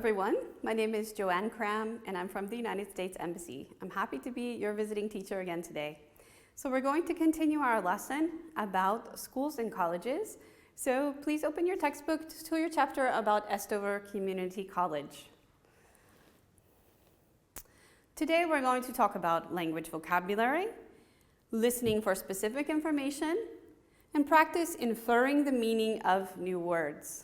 everyone. My name is Joanne Cram and I'm from the United States Embassy. I'm happy to be your visiting teacher again today. So we're going to continue our lesson about schools and colleges. So please open your textbook to your chapter about Estover Community College. Today we're going to talk about language vocabulary, listening for specific information, and practice inferring the meaning of new words.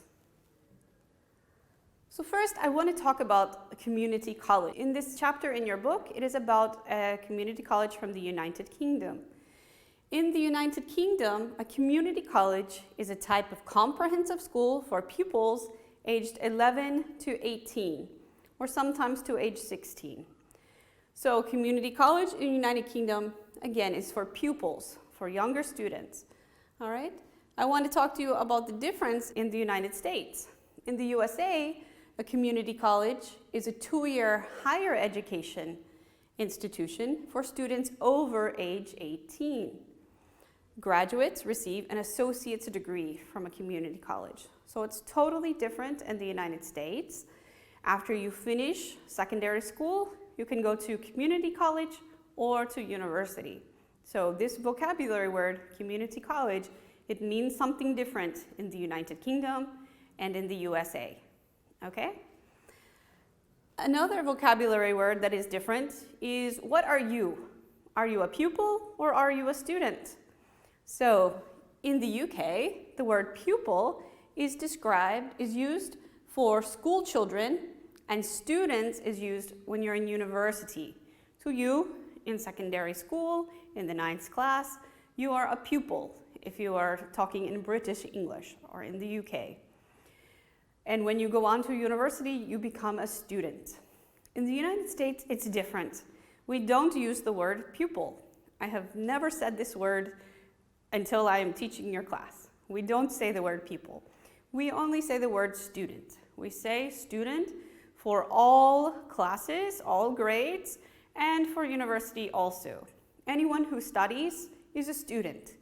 So first, I want to talk about a community college. In this chapter in your book, it is about a community college from the United Kingdom. In the United Kingdom, a community college is a type of comprehensive school for pupils aged 11 to 18, or sometimes to age 16. So community college in the United Kingdom, again, is for pupils, for younger students. All right? I want to talk to you about the difference in the United States. In the USA, a community college is a 2-year higher education institution for students over age 18. Graduates receive an associate's degree from a community college. So it's totally different in the United States. After you finish secondary school, you can go to community college or to university. So this vocabulary word, community college, it means something different in the United Kingdom and in the USA. Okay? Another vocabulary word that is different is, what are you? Are you a pupil or are you a student? So in the UK, the word pupil is used for school children, and students is used when you're in university. So you, in secondary school, in the 9th class, you are a pupil if you are talking in British English or in the UK. And when you go on to university, you become a student. In the United States, it's different. We don't use the word pupil. I have never said this word until I am teaching your class. We don't say the word pupil. We only say the word student. We say student for all classes, all grades, and for university also. Anyone who studies is a student.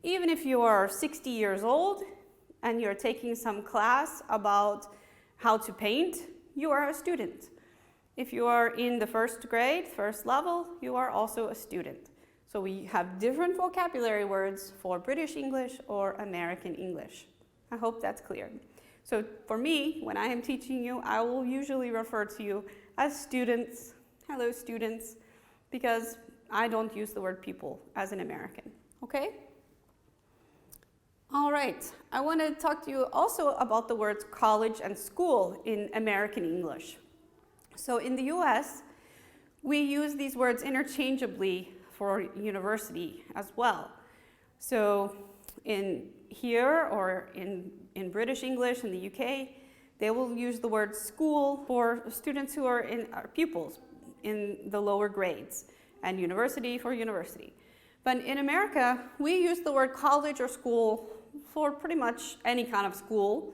Even if you are 60 years old and you're taking some class about how to paint, you are a student. If you are in the first grade, first level, you are also a student. So we have different vocabulary words for British English or American English. I hope that's clear. So for me, when I am teaching you, I will usually refer to you as students, hello students, because I don't use the word pupil as an American, okay? All right, I want to talk to you also about the words college and school in American English. So in the US, we use these words interchangeably for university as well. So in here or in British English in the UK, they will use the word school for students who are pupils in the lower grades, and university for university. But in America, we use the word college or school for pretty much any kind of school,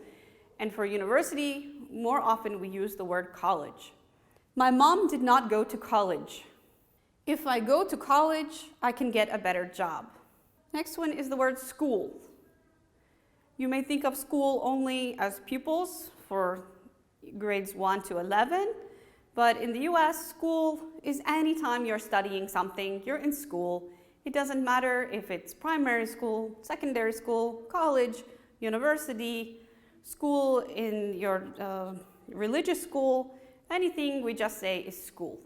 and for university, more often we use the word college. My mom did not go to college. If I go to college, I can get a better job. Next one is the word school. You may think of school only as pupils for grades 1 to 11, but in the US, school is any time you're studying something, you're in school. It doesn't matter if it's primary school, secondary school, college, university, school in your religious school, anything we just say is school.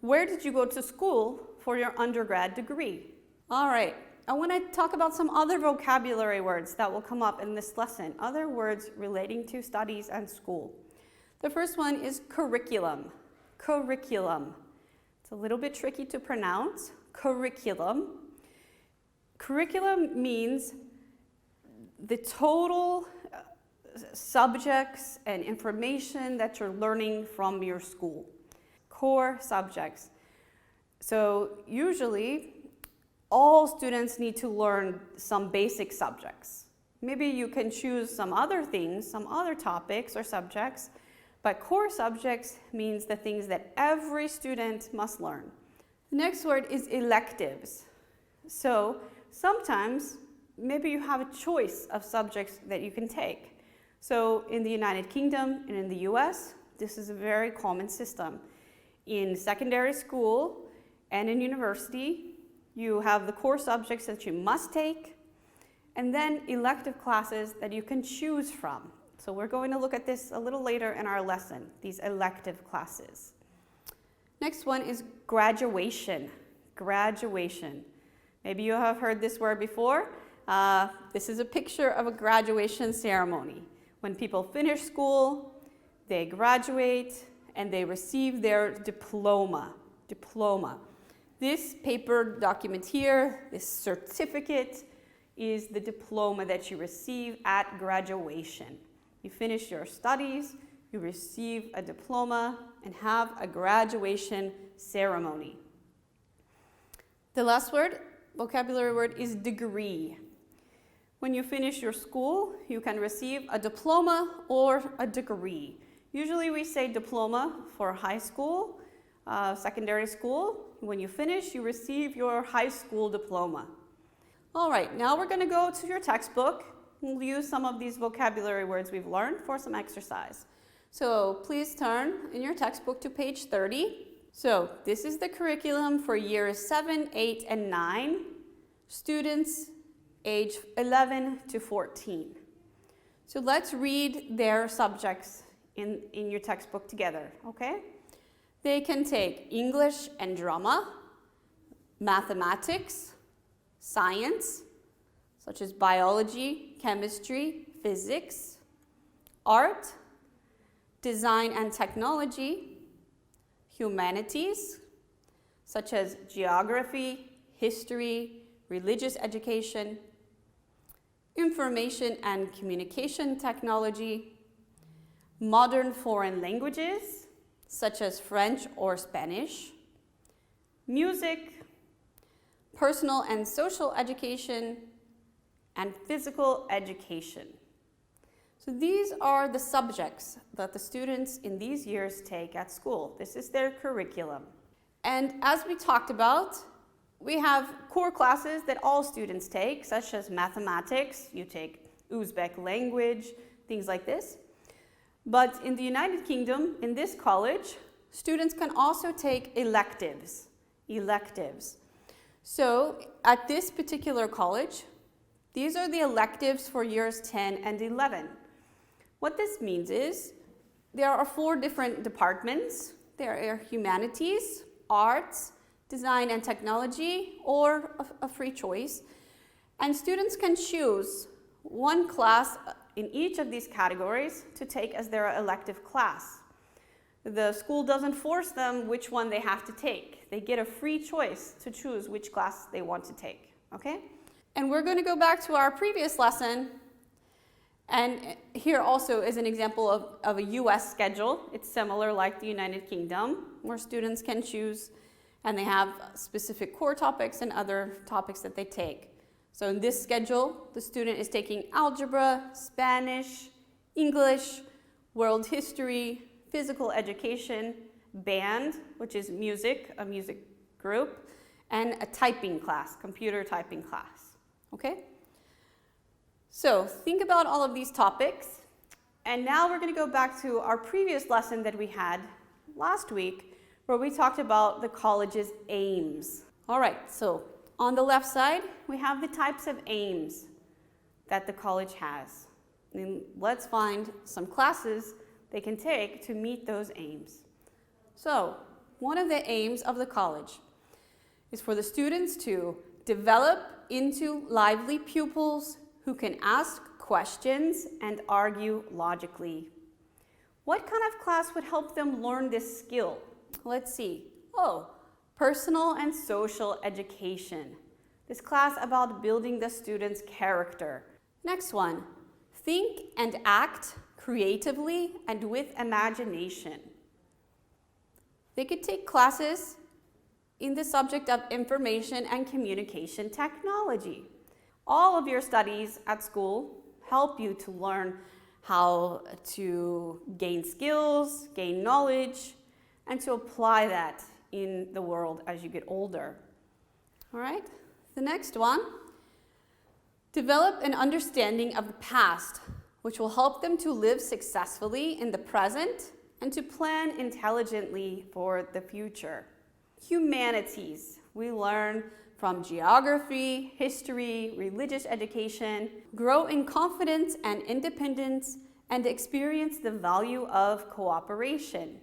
Where did you go to school for your undergrad degree? All right, I want to talk about some other vocabulary words that will come up in this lesson, other words relating to studies and school. The first one is curriculum. Curriculum. It's a little bit tricky to pronounce. Curriculum. Curriculum means the total subjects and information that you're learning from your school. Core subjects. So usually all students need to learn some basic subjects. Maybe you can choose some other things, some other topics or subjects, but core subjects means the things that every student must learn. The next word is electives. So sometimes maybe you have a choice of subjects that you can take. So in the United Kingdom and in the US, This is a very common system. In secondary school and in university, you have the core subjects that you must take, and then elective classes that you can choose from. So we're going to look at this a little later in our lesson, these elective classes. Next one is graduation. Graduation. Maybe you have heard this word before. This is a picture of a graduation ceremony. When people finish school, they graduate, and they receive their diploma. This paper document here, this certificate, is the diploma that you receive at graduation. You finish your studies, you receive a diploma, and have a graduation ceremony. The last word, vocabulary word, is degree. When you finish your school, you can receive a diploma or a degree. Usually we say diploma for high school, secondary school. When you finish, you receive your high school diploma. All right, now we're going to go to your textbook. We'll use some of these vocabulary words we've learned for some exercise. So please turn in your textbook to page 30. So this is the curriculum for years 7, 8, and 9, students age 11 to 14. So let's read their subjects in your textbook together, okay? They can take English and drama, mathematics, science, such as biology, chemistry, physics, art, design and technology, humanities, such as geography, history, religious education, information and communication technology, modern foreign languages, such as French or Spanish, music, personal and social education, and physical education. So these are the subjects that the students in these years take at school. This is their curriculum. And as we talked about, we have core classes that all students take, such as mathematics, you take Uzbek language, things like this. But in the United Kingdom, in this college, students can also take electives. So at this particular college, these are the electives for years 10 and 11. What this means is there are 4 different departments. There are humanities, arts, design and technology, or a free choice. And students can choose one class in each of these categories to take as their elective class. The school doesn't force them which one they have to take. They get a free choice to choose which class they want to take, okay? And we're going to go back to our previous lesson. And here also is an example of a US schedule. It's similar like the United Kingdom, where students can choose and they have specific core topics and other topics that they take. So in this schedule, the student is taking algebra, Spanish, English, world history, physical education, band, which is music, a music group, and a typing class, computer typing class, okay? So think about all of these topics, and now we're going to go back to our previous lesson that we had last week, where we talked about the college's aims. All right, so on the left side, we have the types of aims that the college has. And let's find some classes they can take to meet those aims. So, one of the aims of the college is for the students to develop into lively pupils who can ask questions and argue logically. What kind of class would help them learn this skill? Let's see. Personal and social education. This class about building the student's character. Next one, think and act creatively and with imagination. They could take classes in the subject of information and communication technology. All of your studies at school help you to learn how to gain skills, gain knowledge, and to apply that in the world as you get older. All right, the next one, develop an understanding of the past, which will help them to live successfully in the present and to plan intelligently for the future. Humanities, we learn from geography, history, religious education, grow in confidence and independence, and experience the value of cooperation.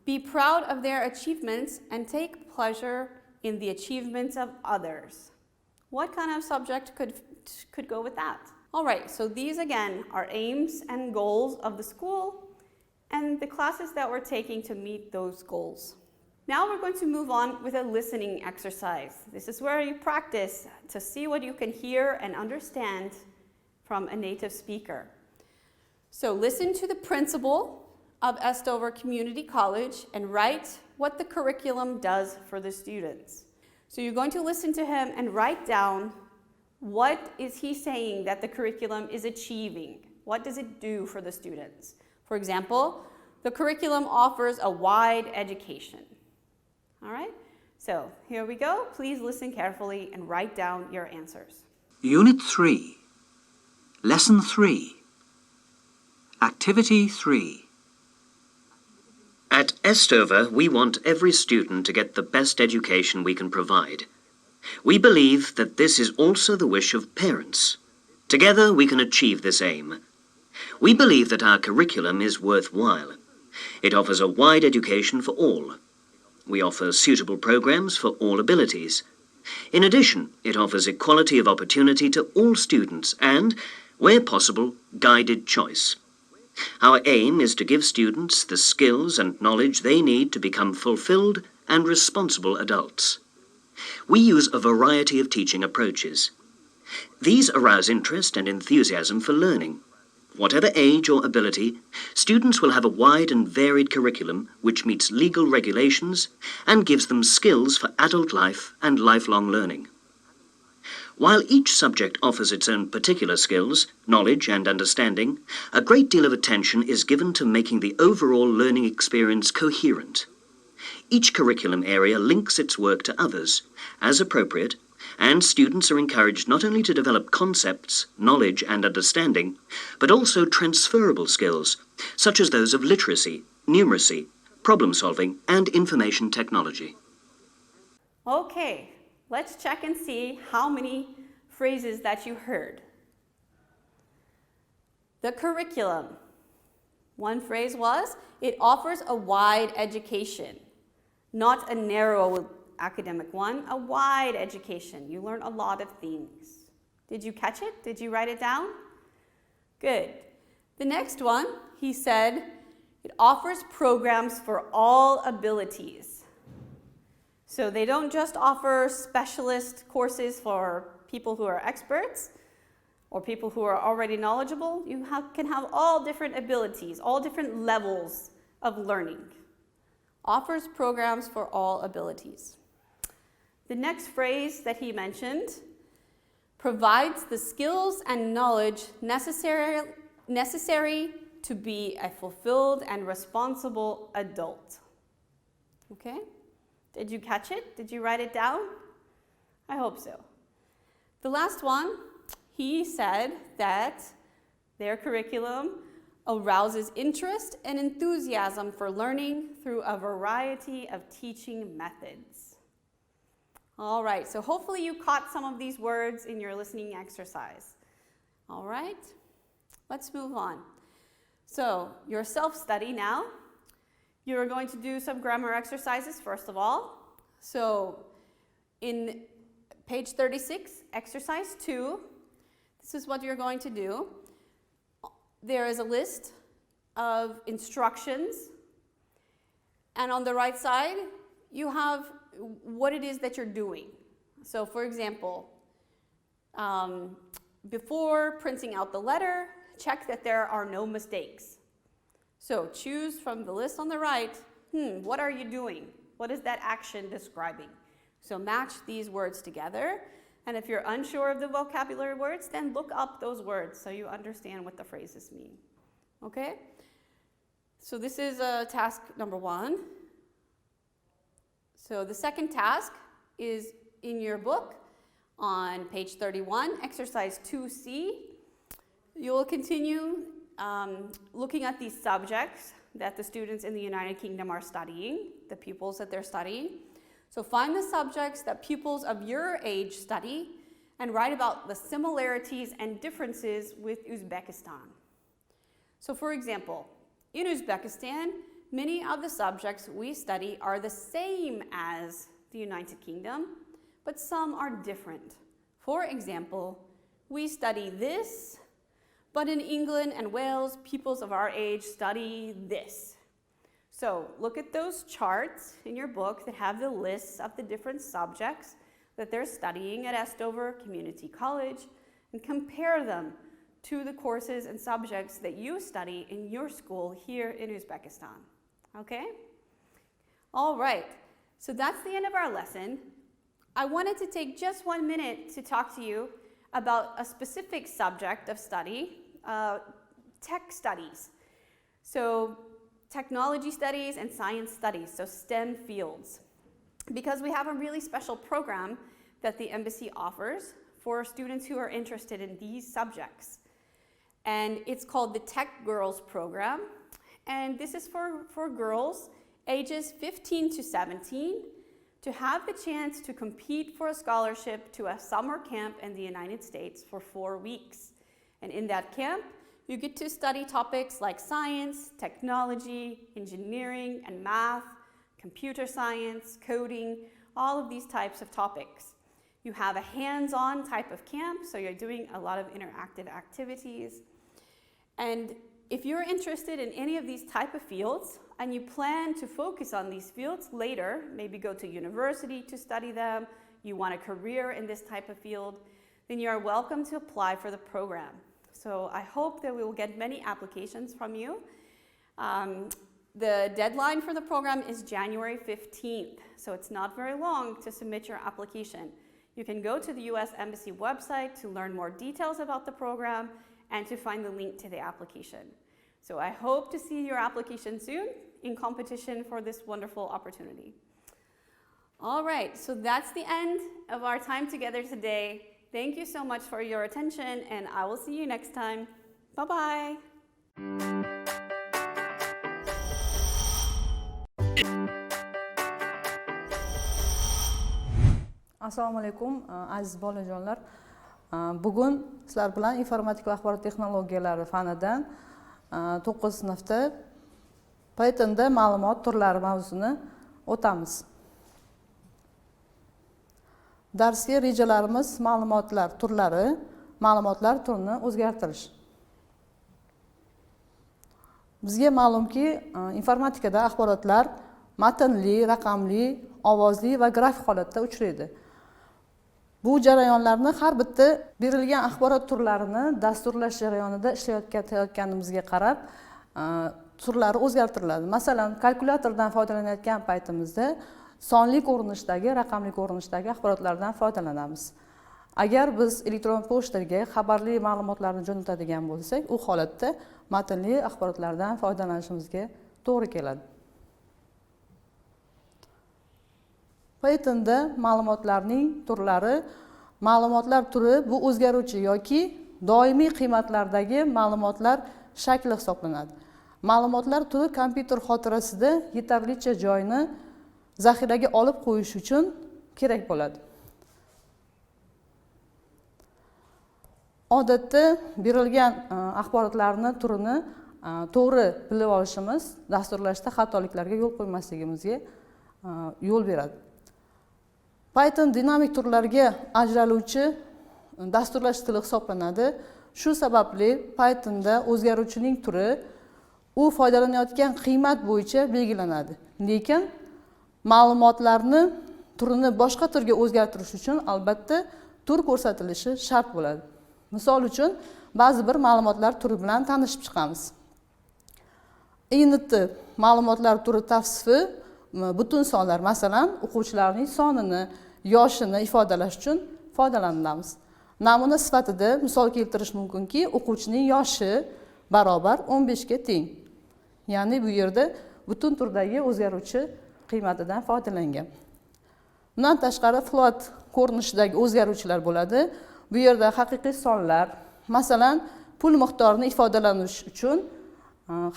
Be proud of their achievements and take pleasure in the achievements of others. What kind of subject could go with that? All right, so these again are aims and goals of the school and the classes that we're taking to meet those goals. Now we're going to move on with a listening exercise. This is where you practice to see what you can hear and understand from a native speaker. So listen to the principal of Estover Community College and write what the curriculum does for the students. So you're going to listen to him and write down what is he saying that the curriculum is achieving. What does it do for the students? For example, the curriculum offers a wide education. All right, so here we go. Please listen carefully and write down your answers. Unit 3, Lesson 3, Activity 3. At Estover, we want every student to get the best education we can provide. We believe that this is also the wish of parents. Together, we can achieve this aim. We believe that our curriculum is worthwhile. It offers a wide education for all. We offer suitable programs for all abilities. In addition, it offers equality of opportunity to all students and, where possible, guided choice. Our aim is to give students the skills and knowledge they need to become fulfilled and responsible adults. We use a variety of teaching approaches. These arouse interest and enthusiasm for learning. Whatever age or ability, students will have a wide and varied curriculum which meets legal regulations and gives them skills for adult life and lifelong learning. While each subject offers its own particular skills, knowledge and understanding, a great deal of attention is given to making the overall learning experience coherent. Each curriculum area links its work to others, as appropriate, and students are encouraged not only to develop concepts, knowledge and understanding, but also transferable skills, such as those of literacy, numeracy, problem solving, and information technology. Okay, let's check and see how many phrases that you heard. The curriculum. One phrase was, it offers a wide education, not a narrow academic one, a wide education. You learn a lot of things. Did you catch it? Did you write it down? Good. The next one, he said, it offers programs for all abilities. So they don't just offer specialist courses for people who are experts or people who are already knowledgeable. You can have all different abilities, all different levels of learning. Offers programs for all abilities. The next phrase that he mentioned, provides the skills and knowledge necessary to be a fulfilled and responsible adult. Okay? Did you catch it? Did you write it down? I hope so. The last one, he said that their curriculum arouses interest and enthusiasm for learning through a variety of teaching methods. All right, so hopefully you caught some of these words in your listening exercise. All right, let's move on. So your self-study now. You're going to do some grammar exercises first of all. So in page 36, exercise 2, this is what you're going to do. There is a list of instructions, and on the right side, you have what it is that you're doing. So for example, before printing out the letter, check that there are no mistakes. So choose from the list on the right, what are you doing? What is that action describing? So match these words together, and if you're unsure of the vocabulary words, then look up those words so you understand what the phrases mean. Okay? So this is task number 1. So the second task is in your book on page 31, exercise 2C. You will continue looking at these subjects that the students in the United Kingdom are studying, the pupils that they're studying. So find the subjects that pupils of your age study and write about the similarities and differences with Uzbekistan. So for example, in Uzbekistan, many of the subjects we study are the same as the United Kingdom, but some are different. For example, we study this, but in England and Wales, pupils of our age study this. So look at those charts in your book that have the lists of the different subjects that they're studying at Estover Community College and compare them to the courses and subjects that you study in your school here in Uzbekistan. Okay? All right, so that's the end of our lesson. I wanted to take just 1 minute to talk to you about a specific subject of study, tech studies. So technology studies and science studies, so STEM fields. Because we have a really special program that the embassy offers for students who are interested in these subjects. And it's called the Tech Girls program. And this is for girls ages 15 to 17 to have the chance to compete for a scholarship to a summer camp in the United States for 4 weeks. And in that camp, you get to study topics like science, technology, engineering, and math, computer science, coding, all of these types of topics. You have a hands-on type of camp, so you're doing a lot of interactive activities. And if you're interested in any of these type of fields and you plan to focus on these fields later, maybe go to university to study them, you want a career in this type of field, then you are welcome to apply for the program. So I hope that we will get many applications from you. The deadline for the program is January 15th, so it's not very long to submit your application. You can go to the US Embassy website to learn more details about the program and to find the link to the application. So I hope to see your application soon in competition for this wonderful opportunity. All right, so that's the end of our time together today. Thank you so much for your attention, and I will see you next time. Bye-bye. Assalomu alaykum aziz bolajonlar. Bugun sizlar bilan informatika va axborot texnologiyalari fanidan 9 sinfda Pythonda ma'lumot turlari mavzusini o'tamiz. Darsga rejalarimiz ma'lumotlar turlari, ma'lumotlar turini o'zgartirish. Bizga ma'lumki, informatikada axborotlar matnli, raqamli, ovozli va grafik holatda uchraydi. Bu jarayonlarni har bitta berilgan axborot turlarini dasturlash jarayonida ishlayotganimizga qarab turlari o'zgartiriladi. Masalan, kalkulyatordan foydalanayotgan paytimizda sonli ko'rinishdagi, raqamli ko'rinishdagi axborotlardan foydalanamiz. Agar biz elektron pochtaga xabarli ma'lumotlarni jo'natadigan bo'lsak, u holatda matnli axborotlardan foydalanishimizga to'g'ri keladi. Pythonda ma'lumotlarning turlari, ma'lumotlar turi bu o'zgaruvchi yoki doimiy qiymatlardagi ma'lumotlar shakli hisoblanadi. Ma'lumotlar turi kompyuter xotirasida yetarlicha joyni zaxiraga olib qo'yish uchun kerak bo'ladi. Odatda berilgan axborotlarni turini to'g'ri bilib olishimiz dasturlashda xatoliklarga yo'l qo'ymasligimizga yo'l beradi. Python dinamik turlarga ajraluvchi dasturlash tili hisoblanadi. Shu sababli Pythonda o'zgaruvchining turi u foydalanayotgan qiymat bo'yicha belgilanadi. Lekin ma'lumotlarni turini boshqa turga o'zgartirish uchun albatta tur ko'rsatilishi shart bo'ladi. Misol uchun, ba'zi bir ma'lumotlar turi bilan tanishib chiqamiz. INT ma'lumotlar turi tavsifi butun sonlar, masalan, o'quvchilarning sonini, yoshini ifodalash uchun foydalanamiz. Namuna sifatida misol keltirish mumkinki, o'quvchining yoshi barobar 15 ga teng. Ya'ni bu yerda butun turdagi o'zgaruvchi qiymatidan foydalangan. Bundan tashqari float ko'rinishidagi o'zgaruvchilar bo'ladi. Bu yerda haqiqiy sonlar, masalan, pul miqdorini ifodalanish uchun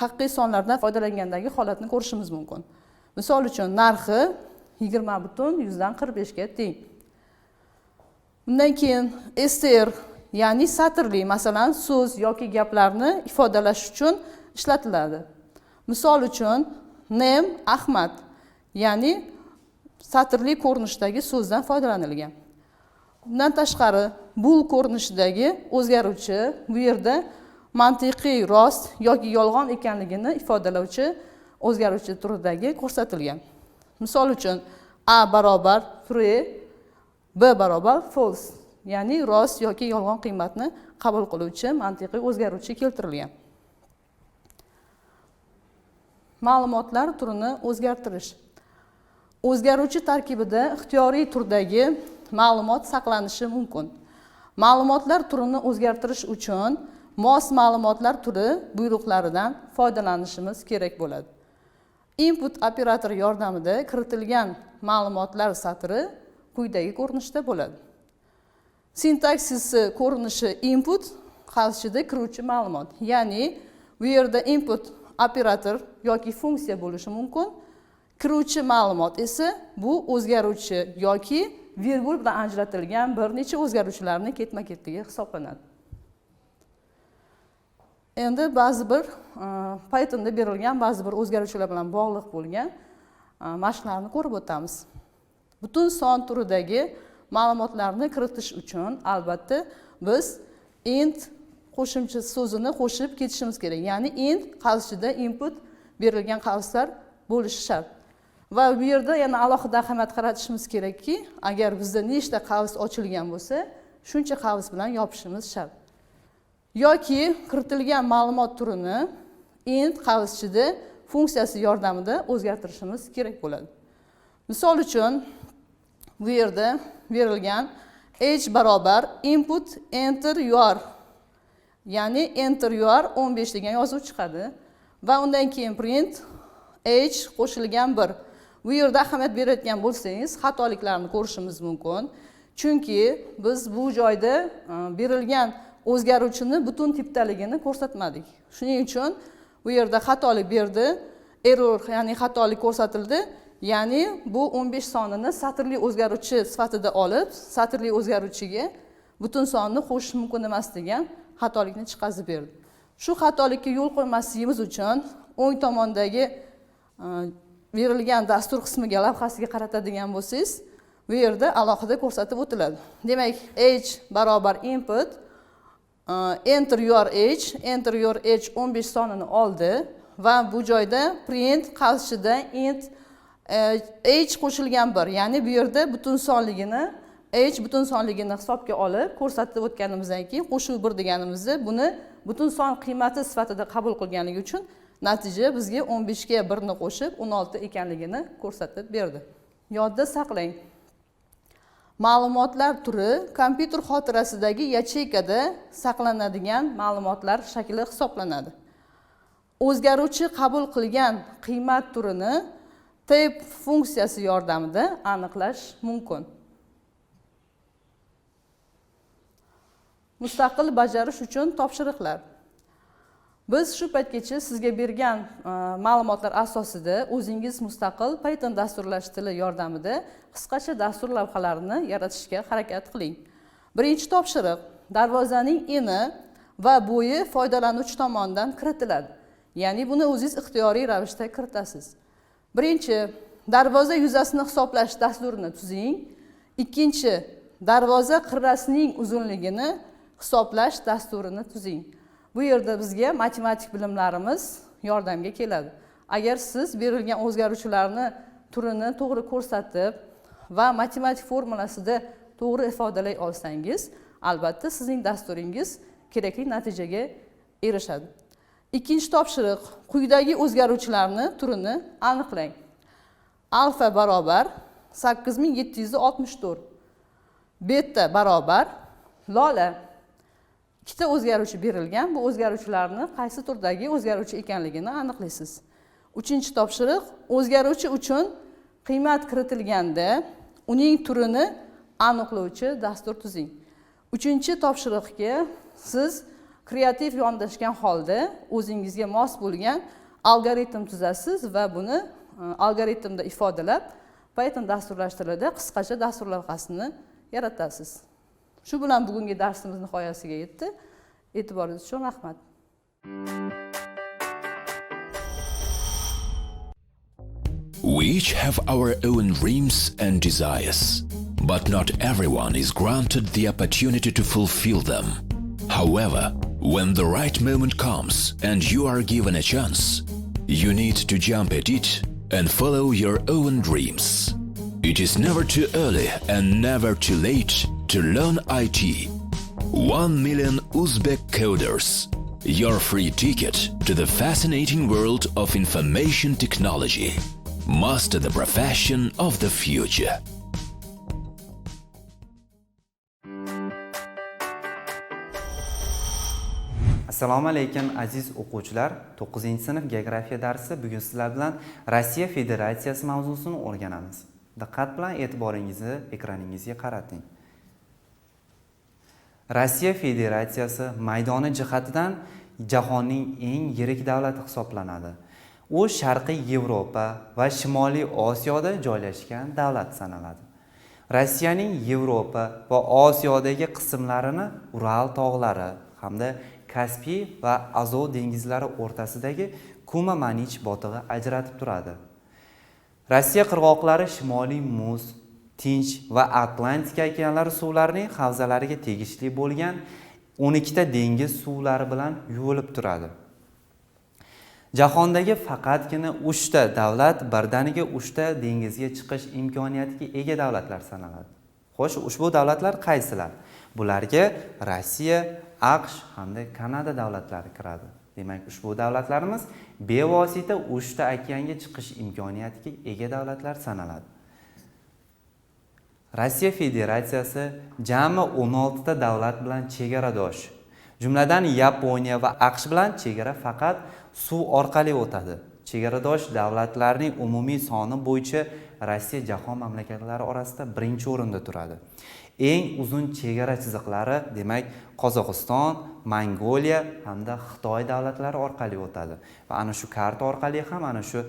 haqiqiy sonlardan foydalangandagi holatni ko'rishimiz mumkin. Misol uchun narxi 20,100 ga teng. Bundan keyin str, ya'ni satrli, masalan, so'z yoki gaplarni ifodalash uchun ishlatiladi. Misol uchun name Ahmad, ya'ni satrli ko'rinishdagi so'zdan foydalanilgan. Bundan tashqari, bool ko'rinishidagi o'zgaruvchi bu yerda mantiqiy rost yoki yolg'on ekanligini ifodalovchi o'zgaruvchi turidagi ko'rsatilgan. Misol uchun a barobar true, b barobar false, ya'ni rost yoki yolg'on qiymatni qabul qiluvchi mantiqiy o'zgaruvchi keltirilgan. Ma'lumotlar turini o'zgartirish. O'zgaruvchi tarkibida ixtiyoriy turdagi ma'lumot saqlanishi mumkin. Ma'lumotlar turini o'zgartirish uchun mos ma'lumotlar turi buyruqlaridan foydalanishimiz kerak bo'ladi. Input operatori yordamida kiritilgan ma'lumotlar satri quyidagi ko'rinishda bo'ladi. Sintaksisi ko'rinishi input qarshisida kiruvchi ma'lumot, ya'ni bu yerda input operator yoki funksiya bo'lishi mumkin. Kiruvchi ma'lumot esa bu o'zgaruvchi yoki virgul bilan ajratilgan bir necha o'zgaruvchilarning ketma-ketligi hisoblanadi. Endi ba'zi bir Pythonda berilgan ba'zi bir o'zgaruvchilar bilan bog'liq bo'lgan mashqlarni ko'rib o'tamiz. Butun son turidagi ma'lumotlarni kiritish uchun albatta biz int qo'shimcha so'zini qo'shib ketishimiz kerak. Ya'ni int qarshisida input berilgan qavslar bo'lishi shart. Va bu yerda yana alohida ahamiyat qaratishimiz kerakki, agar bizda nechta qavs ochilgan bo'lsa, shuncha qavs bilan yopishimiz shart. Yoki kiritilgan ma'lumot turini int qavsida funksiyasi yordamida o'zgartirishimiz kerak bo'ladi. Misol uchun bu yerda berilgan h barobar input enter your, ya'ni enter your 15 degan yozuv chiqadi va undan keyin print h qo'shilgan 1. Bu yerda ahamiyat berayotgan bo'lsangiz, xatoliklarni ko'rishimiz mumkin. Chunki biz bu joyda berilgan o'zgaruvchini butun tipdaligini ko'rsatmadik. Shuning uchun bu yerda xatolik berdi, error, ya'ni xatolik ko'rsatildi. Ya'ni bu 15 sonini satrli o'zgaruvchi sifatida olib, satrli o'zgaruvchiga butun sonni qo'shish mumkin emas degan xatolikni chiqazib berdi. Shu xatolikka yo'l qo'ymasligimiz uchun o'ng tomondagi berilgan dastur qismiga lavhasiga qaratadigan bo'lsangiz, bu yerda alohida ko'rsatib o'tiladi. Demak, h barobar input enter your h 15 sonini oldi va bu joyda print qarshisida int h qo'shilgan 1, ya'ni bu yerda butun sonligini hisobga olib ko'rsatib o'tganimizdan keyin qo'shuv 1 deganimizda buni butun son qiymati sifatida qabul qilganligi uchun natija bizga 15 ga 1 ni qo'shib 16 ekanligini ko'rsatib berdi. Yodda saqlang. Ma'lumotlar turi kompyuter xotirasidagi yacheykada saqlanadigan ma'lumotlar shakli hisoblanadi. O'zgaruvchi qabul qilgan qiymat turini type funksiyasi yordamida aniqlash mumkin. Mustaqil bajarish uchun topshiriqlar. Biz shu paytgacha sizga bergan ma'lumotlar asosida o'zingiz mustaqil Python dasturlash tili yordamida qisqacha dastur lavhalarini yaratishga harakat qiling. Birinchi topshiriq: darvozaning eni va bo'yi foydalanuvchi tomonidan kiritiladi. Ya'ni buni o'zingiz ixtiyoriy ravishda kiritasiz. Birinchi, darvoza yuzasini hisoblash dasturini tuzing. Ikkinchi, darvoza qirrasining uzunligini hisoblash dasturini tuzing. Bu yerda bizga matematik bilimlarimiz yordamga keladi. Agar siz berilgan o'zgaruvchilarni turini to'g'ri ko'rsatib va matematik formulasida to'g'ri ifodalay olsangiz, albatta sizning dasturingiz kerakli natijaga erishadi. Ikkinchi topshiriq: quyidagi o'zgaruvchilarni turini aniqlang. Alfa barobar 8764, beta barobar lola. Ikkita o'zgaruvchi berilgan. Bu o'zgaruvchilarni qaysi turdagi o'zgaruvchi ekanligini aniqlaysiz. Uchinchi topshiriq: o'zgaruvchi uchun qiymat kiritilganda uning turini aniqlovchi dastur tuzing. Uchinchi topshiriqga siz kreativ yondashgan holda o'zingizga mos bo'lgan algoritm tuzasiz va buni algoritmda ifodalab Python dasturlash tilida qisqacha dastur lavhasini yaratasiz. Shu bilan bugungi darsimiz nihoyasiga yetdi. E'tiboringiz uchun rahmat. We each have our own dreams and desires, but not everyone is granted the opportunity to fulfill them. However, when the right moment comes and you are given a chance, you need to jump at it and follow your own dreams. It is never too early and never too late to learn IT. 1 million Uzbek coders. Your free ticket to the fascinating world of information technology. Master the profession of the future. Assalomu alaykum aziz o'quvchilar. 9-sinf geografiya darsi bugun sizlar bilan Rossiya Federatsiyasi mavzusini o'rganamiz. Diqqat bilan e'tiboringizni ekraningizga qarating. Rossiya Federatsiyasi maydoni jihatidan jahonning eng yirik davlati hisoblanadi. U Sharqiy Yevropa va Shimoliy Osiyoda joylashgan davlat sanaladi. Rossiyaning Yevropa va Osiyodagi qismlarini Ural tog'lari hamda Kaspiy va Azov dengizlari o'rtasidagi Kuma-Manich botig'i ajratib turadi. Rossiya qirg'oqlari Shimoliy Muz, Tinch va Atlantika okeanlari suvlarining havzalariga tegishli bo'lgan 12 ta dengiz suvlari bilan yuvilib turadi. Jahondagi faqatgina 3 ta davlat birdaniga 3 ta dengizga chiqish imkoniyatiga ega davlatlar sanaladi. Xo'sh, ushbu davlatlar qaysilar? Bularga Rossiya, AQSh hamda Kanada davlatlari kiradi. Demak, ushbu davlatlarimiz bevosita 3 ta okeanga chiqish imkoniyatiga ega davlatlar sanaladi. Rossiya Federatsiyasi jami 16 ta davlat bilan chegaradosh. Jumladan Yaponiya va AQSh bilan chegara faqat suv orqali o'tadi. Chegaradosh davlatlarning umumiy soni bo'yicha Rossiya jahon mamlakatlari orasida birinchi o'rinda turadi. Eng uzun chegara chiziqlari, demak, Qozog'iston, Mongoliya hamda Xitoy davlatlari orqali o'tadi. Va ana shu karta orqali ham ana shu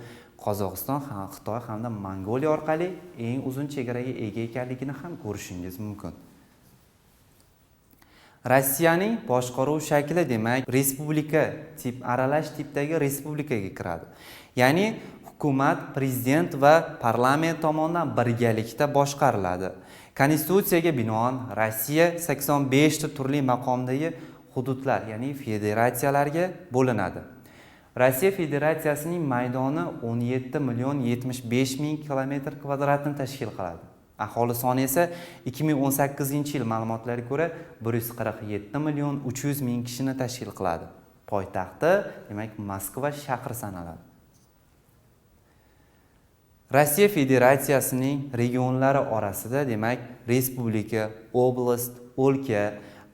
Qozog'iston, Xitoy hamda Mongoliya orqali eng uzun chegaraga ega ekanligini ham ko'rishingiz mumkin. Rossiyaning boshqaruv shakli, demak, respublika aralash tipdagi respublikaga kiradi. Ya'ni hukumat, prezident va parlament tomonidan birgalikda boshqariladi. Konstitutsiyaga binoan Rossiya 85 ta turli maqomdagi hududlar, ya'ni federatsiyalarga bo'linadi. Rossiya Federatsiyasining maydoni 17,75,000 kilometr kvadratni tashkil qiladi. Aholi soni esa 2018-yil ma'lumotlariga ko'ra 147,300,000 kishini tashkil qiladi. Poytaxti, demak, Moskva shahri sanaladi. Rossiya Federatsiyasining regionlari orasida, demak, respublika, oblast, o'lka,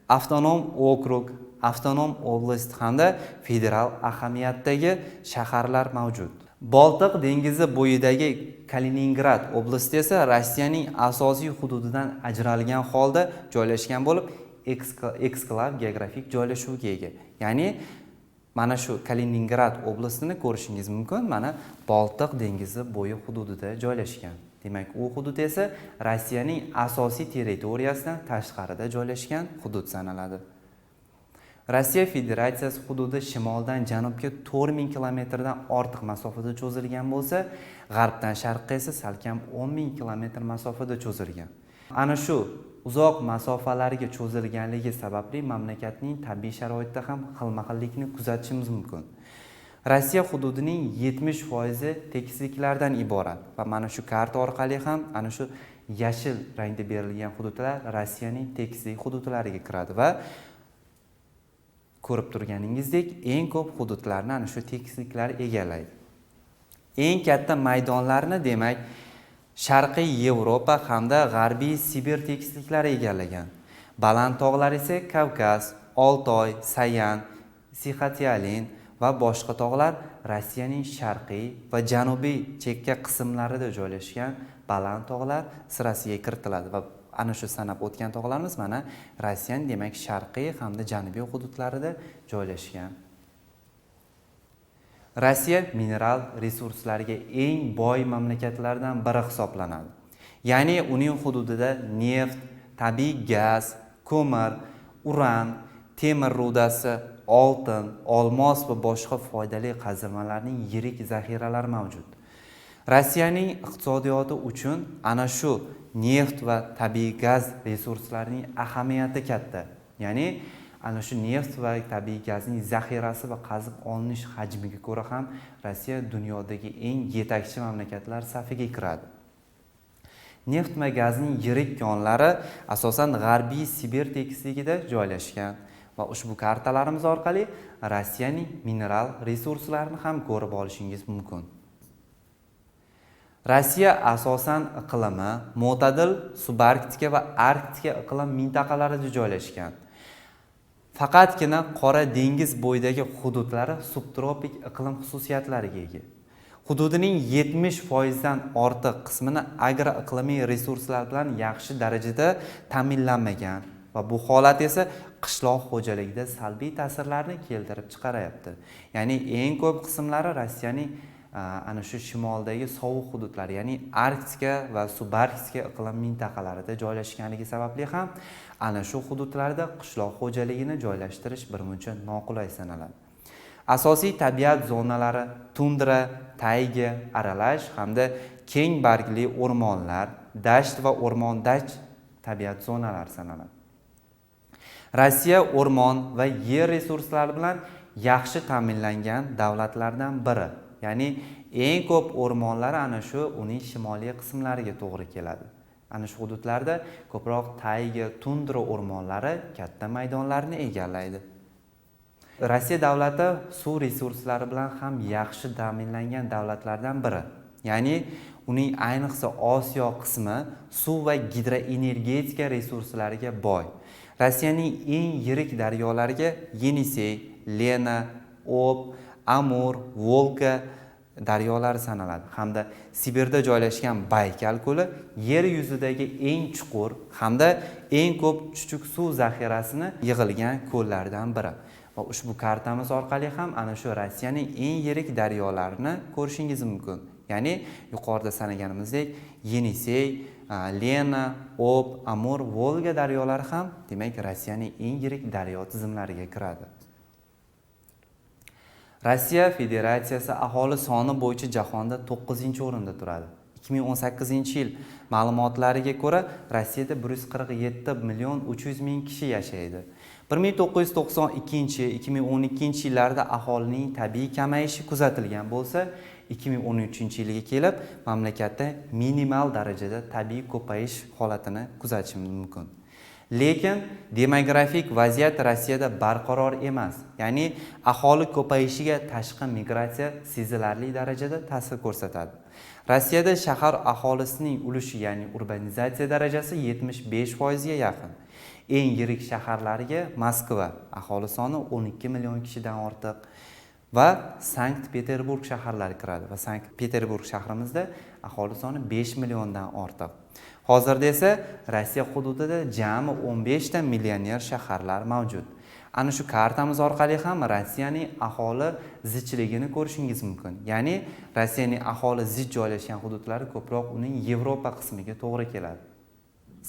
avtonom okrug, avtonom oblast hamda federal ahamiyatdagi shaharlar mavjud. Boltiq dengizi bo'yidagi Kaliningrad oblasti esa Rossiyaning asosiy hududidan ajralgan holda joylashgan bo'lib, eksklav geografik joylashuvga ega. Ya'ni mana shu Kaliningrad oblastini ko'rishingiz mumkin. Mana Boltiq dengizi bo'yi hududida joylashgan. Demak, u hudud esa Rossiyaning asosiy territoriyasidan tashqarida joylashgan hudud sanaladi. Rossiya Federatsiyasi hududi shimoldan janubga 4000 kilometrdan ortiq masofada cho'zilgan bo'lsa, g'arbdan sharqqa esa salkam 10,000 kilometr masofada cho'zilgan. Ana shu uzoq masofalarga cho'zilganligi sababli mamlakatning tabiiy sharoitida ham xilma-xillikni kuzatishimiz mumkin. Rossiya hududining 70% tekisliklardan iborat va mana shu karta orqali ham ana shu yashil rangda berilgan hududlar Rossiyaning tekislik hududlariga kiradi va ko'rib turganingizdek, eng ko'p hududlarni ana shu tekisliklar egallaydi. Eng katta maydonlarni, demak, Sharqiy Yevropa hamda G'arbiy Sibir tekisliklari egallagan. Baland tog'lar esa Kavkaz, Oltoy, Sayan, Sixatyalin va boshqa tog'lar Rossiyaning sharqiy va janubiy chekka qismlarida joylashgan baland tog'lar sirasiga kiritiladi va ana shu sanab o'tgan tog'larimiz mana Rossiyaning demak sharqiy hamda janubiy hududlarida joylashgan. Rossiya mineral resurslariga eng boy mamlakatlardan biri hisoblanadi. Ya'ni uning hududida neft, tabiiy gaz, ko'mir, uran, temir rudasi, oltin, olmos va boshqa foydali qazilmalarning yirik zaxiralari mavjud. Rossiyaning iqtisodiyoti uchun ana shu neft va tabiiy gaz resurslarining ahamiyati katta. Ya'ni ana shu neft va tabiiy gazning zaxirasi va qazib olinish hajmiga ko'ra ham Rossiya dunyodagi eng yetakchi mamlakatlar safiga kiradi. Neft va gazning yirik konlari asosan G'arbiy Sibir tekisligida joylashgan va ushbu kartalarimiz orqali Rossiyaning mineral resurslarini ham ko'rib olishingiz mumkin. Rossiya asosan iqlimi mo'tadil subarktika va arktika iqlim mintaqalarida joylashgan. Faqatgina Qora dengiz bo'yidagi hududlari subtropik iqlim xususiyatlariga ega. Hududining 70% dan ortiq qismini agroiqlimiy resurslar bilan yaxshi darajada ta'minlanmagan va bu holat esa qishloq xo'jaligida salbiy ta'sirlarni keltirib chiqaryapti. Ya'ni eng ko'p qismlari Rossiyaning ana shu shimoldagi sovuq hududlar, ya'ni arktika va subarktika iqlim mintaqalarida joylashganligi sababli ham ana shu hududlarda qishloq xo'jaligini joylashtirish birmuncha noqulay sanaladi. Asosiy tabiat zonalari tundra, tayga, aralash hamda keng bargli o'rmonlar, dasht va o'rmon-dasht tabiat zonalari sanaladi. Rossiya o'rmon va yer resurslari bilan yaxshi ta'minlangan davlatlardan biri. Ya'ni eng ko'p o'rmonlari ana shu uning shimoliy qismlariga to'g'ri keladi. Ana shu hududlarda ko'proq tayga, tundra o'rmonlari katta maydonlarni egallaydi. Rossiya davlati suv resurslari bilan ham yaxshi ta'minlangan davlatlardan biri. Ya'ni uning ayniqsa Osiyo qismi suv va gidroenergetika resurslariga boy. Rossiyaning eng yirik daryolariga Yenisey, Lena, Ob, Amur, Volga daryolari sanaladi hamda Sibirda joylashgan Baykal ko'li yer yuzidagi eng chuqur hamda eng ko'p chuchuk suv zaxirasini yig'ilgan ko'llardan biri. Va ushbu kartamiz orqali ham ana shu Rossiyaning eng yirik daryolarini ko'rishingiz mumkin. Ya'ni yuqorida sanaganimizdek Yenisey, Lena, Ob, Amur, Volga daryolari ham demak Rossiyaning eng yirik daryo tizimlariga kiradi. Rossiya Federatsiyasi aholi soni bo'yicha jahonda 9-o'rinda turadi. 2018-yil ma'lumotlariga ko'ra Rossiyada 147.300.000 kishi yashaydi. 1992-2012 yillarda aholining tabiiy kamayishi kuzatilgan bo'lsa, 2013-yilga kelib mamlakatda minimal darajada tabiiy ko'payish holatini kuzatishimiz mumkin. Lekin demografik vaziyat Rossiyada barqaror emas. Ya'ni aholi ko'payishiga tashqi migratsiya sezilarli darajada ta'sir ko'rsatadi. Rossiyada shahar aholisining ulushi, ya'ni urbanizatsiya darajasi 75% ga yaqin. Eng yirik shaharlariga Moskva, aholi soni 12 million kishidan ortiq va Sankt-Peterburg shaharlari kiradi va Sankt-Peterburg shahrimizda aholi soni 5 milliondan ortiq. Hozirda esa Rossiya hududida jami 15 ta millioner shaharlar mavjud. Ana shu kartamiz orqali ham Rossiyaning aholi zichligini ko'rishingiz mumkin. Ya'ni Rossiyaning aholi zich joylashgan hududlari ko'proq uning Yevropa qismiga to'g'ri keladi.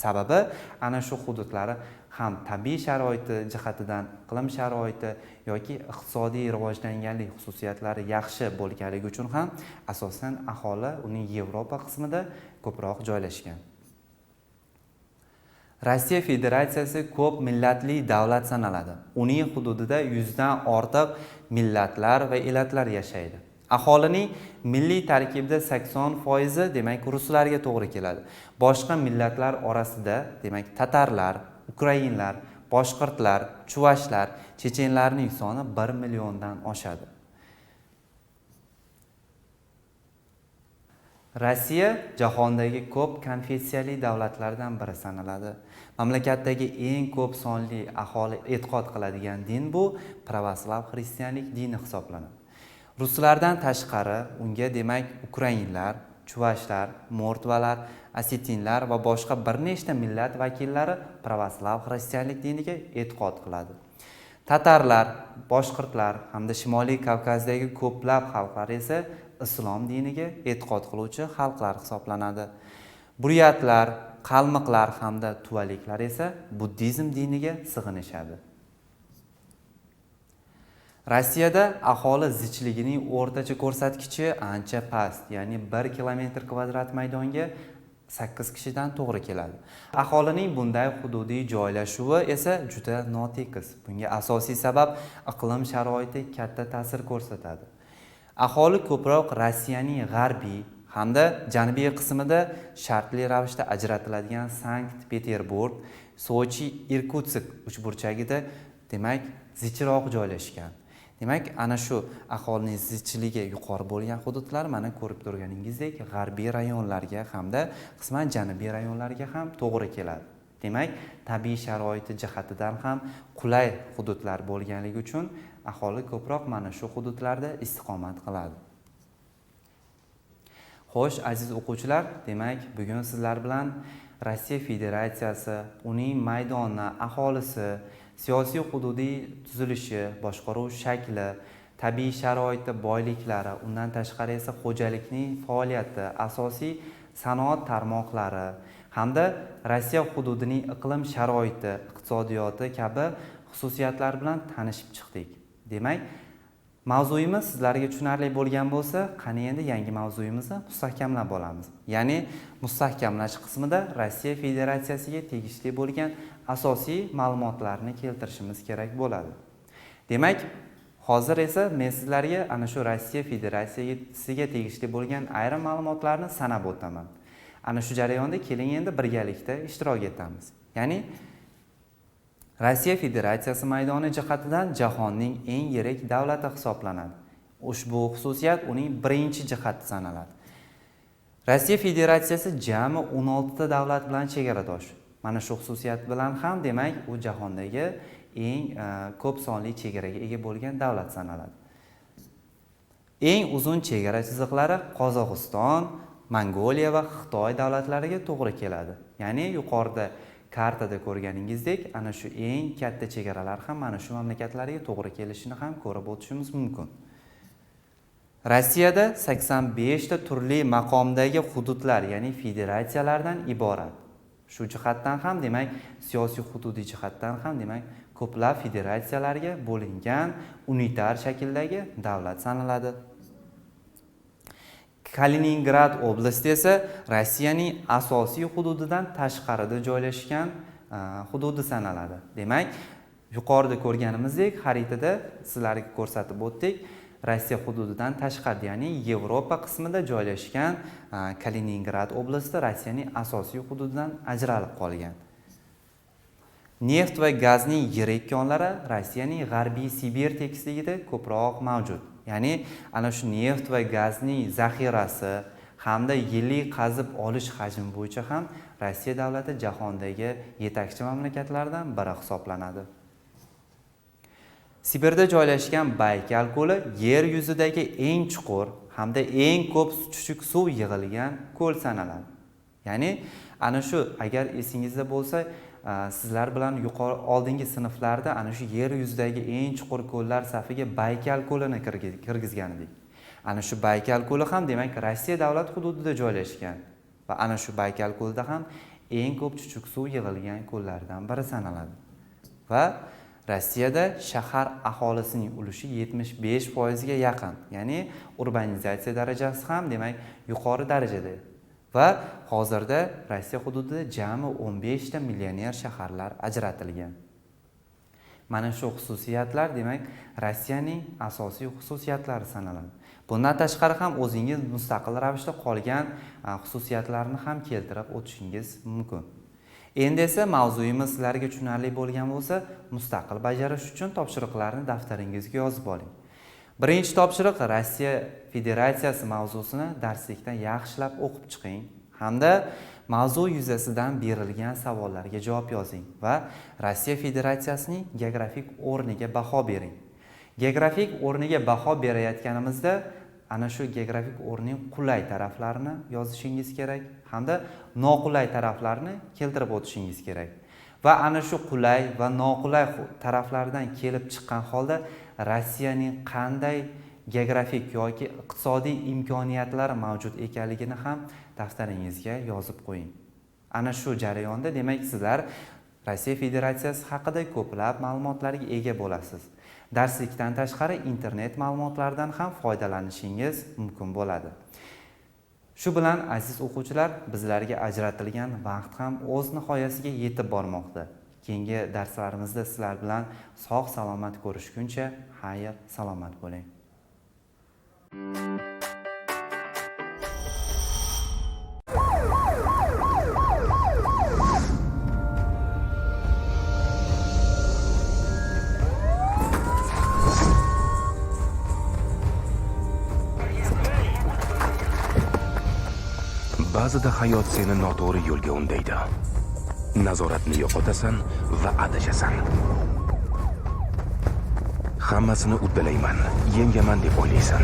Sababi ana shu hududlari ham tabiiy sharoiti jihatidan, iqlim sharoiti yoki iqtisodiy rivojlanganlik xususiyatlari yaxshi bo'lganligi uchun ham asosan aholi uning Yevropa qismida ko'proq joylashgan. Rossiya Federatsiyasi ko'p millatli davlat sanaladi. Uning hududida 100 dan ortiq millatlar va elatlar yashaydi. Aholining milliy tarkibida 80% demak ruslarga to'g'ri keladi. Boshqa millatlar orasida demak tatarlar, ukrainlar, boshqirdlar, chuvashlar, chechenlarning soni 1 milliondan oshadi. Rossiya jahondagi ko'p konfessiyali davlatlardan biri sanaladi. Mamlakatdagi eng ko'p sonli aholi e'tiqod qiladigan din bu pravoslav xristianlik dini hisoblanadi. Ruslardan tashqari unga demak ukrainlar, chuvashlar, mo'rtvalar, osetinlar va boshqa bir nechta millat vakillari pravoslav xristianlik diniga e'tiqod qiladi. Tatarlar, boshqirtlar hamda Shimoliy Kavkazdagi ko'plab xalqlar esa islom diniga e'tiqod qiluvchi xalqlar hisoblanadi. Buryatlar, qalmiqlar hamda tuvaliklar esa buddizm diniga sig'inishadi. Rossiyada aholi zichligining o'rtacha ko'rsatkichi ancha past, ya'ni 1 kilometr kvadrat maydonga 8 kishidan to'g'ri keladi. Aholining bunday hududiy joylashuvi esa juda notekis. Bunga asosiy sabab iqlim sharoiti katta ta'sir ko'rsatadi. Aholi ko'proq Rossiyaning g'arbiy hamda janubiy qismida shartli ravishda ajratiladigan Sankt-Peterburg, Sochi, Irkutsk uchburchagida, demak, zichroq joylashgan. Demak, ana shu aholining zichligi yuqori bo'lgan hududlar mana ko'rib turganingizdek g'arbiy rayonlarga hamda qisman janubiy rayonlarga ham to'g'ri keladi. Demak, tabiiy sharoiti jihatidan ham qulay hududlar bo'lganligi uchun aholi ko'proq mana shu hududlarda istiqomat qiladi. Xo'sh, aziz o'quvchilar, demak, bugun sizlar bilan Rossiya Federatsiyasi, uning maydoni, aholisi, siyosiy hududiy tuzilishi, boshqaruv shakli, tabiiy sharoiti, boyliklari, undan tashqari esa xo'jalikning faoliyati, asosiy sanoat tarmoqlari hamda Rossiya hududining iqlim sharoiti, iqtisodiyoti kabi xususiyatlar bilan tanishib chiqdik. Demak, mavzuyimiz sizlarga tushunarli bo'lgan bo'lsa, qani endi yangi mavzuyimizni mustahkamlab olamiz. Ya'ni mustahkamlash qismida Rossiya Federatsiyasiga tegishli bo'lgan asosiy ma'lumotlarni keltirishimiz kerak bo'ladi. Demak, hozir esa men sizlarga ana shu Rossiya Federatsiyasiga tegishli bo'lgan ayrim ma'lumotlarni sanab o'taman. Ana shu jarayonda keling endi birgalikda ishtirok etamiz. Ya'ni Rossiya Federatsiyasi maydoni jihatidan jahonning eng yirik davlati hisoblanadi. Ushbu xususiyat uning birinchi jihati sanaladi. Rossiya Federatsiyasi jami 16 ta davlat bilan chegaradosh. Mana shu xususiyat bilan ham demak u jahondagi eng ko'p sonli chegaraga ega bo'lgan davlat sanaladi. Eng uzun chegara chiziqlari Qozog'iston, Mongoliya va Xitoy davlatlariga to'g'ri keladi. Ya'ni yuqorida kartada ko'rganingizdek, ana shu eng katta chegaralar ham mana shu mamlakatlarga to'g'ri kelishini ham ko'rib o'tishimiz mumkin. Rossiyada 85 ta turli maqomdagi hududlar, ya'ni federatsiyalardan iborat. Shu jihatdan ham demak, siyosiy hududiy jihatdan ham demak, ko'plab federatsiyalarga bo'lingan unitar shakldagi davlat sanaladi. Kaliningrad oblasti esa Rossiyaning asosiy hududidan tashqarida joylashgan hududi sanaladi. Demak, yuqorida ko'rganimizdek xaritada sizlarga ko'rsatib o'tdik. Rossiya hududidan tashqarida, ya'ni Yevropa qismida joylashgan Kaliningrad oblasti Rossiyaning asosiy hududidan ajralib qolgan. Neft va gazning yirik konlari Rossiyaning g'arbiy Sibir tekisligida ko'proq mavjud. Ya'ni ana shu neft va gazning zaxirasi hamda yillik qazib olish hajmi bo'yicha ham Rossiya davlati jahondagi yetakchi mamlakatlardan biri hisoblanadi. Sibirda joylashgan Baykal ko'li yer yuzidagi eng chuqur hamda eng ko'p chuchuk suv yig'ilgan ko'l sanaladi. Ya'ni ana shu agar esingizda bo'lsa, sizlar bilan yuqori oldingi sinflarda ana shu yer yuzidagi eng chuqur ko'llar safiga Baykal ko'lini kirgizgan edik. Ana shu Baykal ko'li ham demak Rossiya davlat hududida joylashgan va ana shu Baykal ko'lida ham eng ko'p chuchuk suv yig'ilgan ko'llardan biri sanaladi. Va Rossiyada shahar aholisining ulushi 75% ga yaqin, ya'ni urbanizatsiya darajasi ham demak yuqori darajada. Va hozirda Rossiya hududida jami 15 ta millioner shaharlar ajratilgan. Mana shu xususiyatlar demak Rossiyaning asosiy xususiyatlari sanaladi. Bundan tashqari ham o'zingiz mustaqil ravishda qolgan xususiyatlarni ham keltirib o'tishingiz mumkin. Endi esa mavzuyimiz sizlarga tushunarli bo'lgan bo'lsa, mustaqil bajarish uchun topshiriqlarni daftaringizga yozib oling. Birinchi topshiriq Rossiya Federatsiyasi mavzusini darslikdan yaxshilab o'qib chiqing hamda mavzu yuzasidan berilgan savollarga javob yozing va Rossiya Federatsiyasining geografik o'rniga baho bering. Geografik o'rniga baho berayotganimizda ana shu geografik o'rning qulay taraflarini yozishingiz kerak hamda noqulay taraflarini keltirib o'tishingiz kerak. Va ana shu qulay va noqulay taraflardan kelib chiqqan holda Rossiyaning qanday geografik yoki iqtisodiy imkoniyatlari mavjud ekanligini ham daftaringizga yozib qo'ying. Ana shu jarayonda demak sizlar Rossiya Federatsiyasi haqida ko'plab ma'lumotlarga ega bo'lasiz. Darslikdan tashqari internet ma'lumotlaridan ham foydalanishingiz mumkin bo'ladi. Shu bilan aziz o'quvchilar, bizlarga ajratilgan vaqt ham o'z nihoyasiga yetib bormoqda. Keyingi darslarimizda sizlar bilan sog' salomat ko'rishguncha, xayr, salomat bo'ling. Ba'zida hayot seni noto'g'ri yo'lga undaydi. Nazoratni yo'qotasan va adashasan. Hammasini uddalayman, yengaman deb o'ylaysan.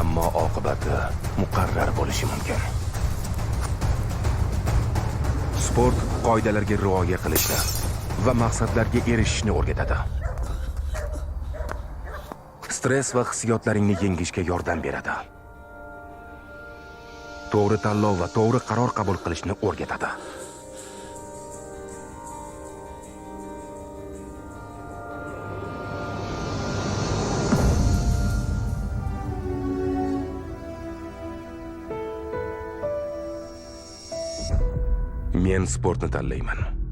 Ammo oqibati muqarrar bo'lishi mumkin. Sport qoidalarga rioya qilishni va maqsadlarga erishishni o'rgatadi. Stress va hissiyotlaringni yengishga yordam beradi. To'g'ri tanlov va to'g'ri qaror qabul qilishni o'rgatadi. Men sportni tanlayman.